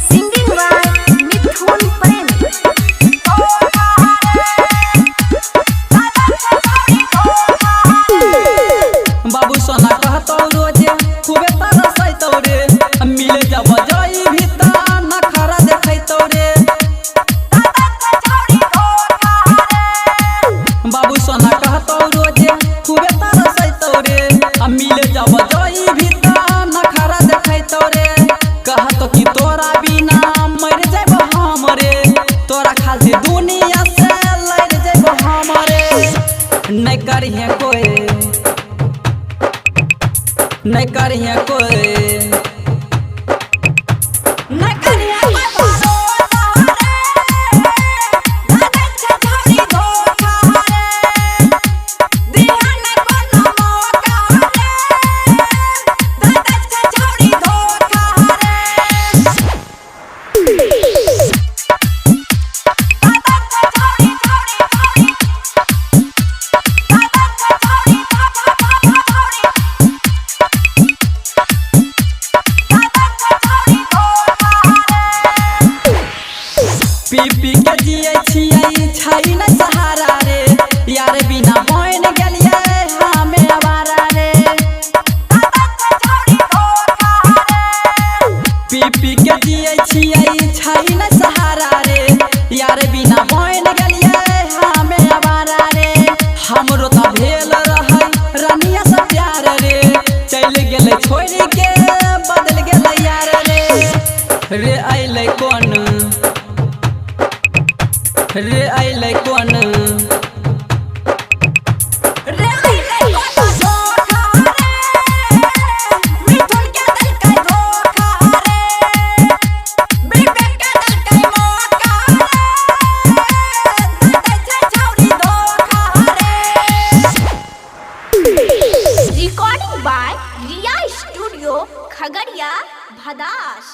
Singing by Mithun Prem. बाबू सोना कहतो रोजे खूबे तरसैतो रे मिले जब जाई भीतर नखरा देखैतो रे बाबू सोना कहतो रोजे खूबे तरसैतो रे मिले जब जाई भीतर नखरा देखैतो रे कहतो कि तोरा बिना मर जाब हम रे तोरा खातिर दुनिया से लड़ जाब हम रे नहीं करिहे कोई नहीं करिहे कोई नहीं करिहे पी पी के जिए छियै छै न सहारा रे यार बिना बन गेलियै हमे आवारा रे पी पी के जिए छियै छै न सहारा रे यार बिना बन गेलियै हमे आवारा रे हमरो त भेल रहै रनिया से प्यार रे चल गेलै छोड़ के बदल गेलै यार रे अइलै कोन रे अइलै कोन रे अइलै कोन धोखा रे मिथुन के देलकै धोखा रे विवेक के देलकै मौका रे दै छै छौरी धोखा रे Recording by Riya Studio, Khagariya, Bhadash.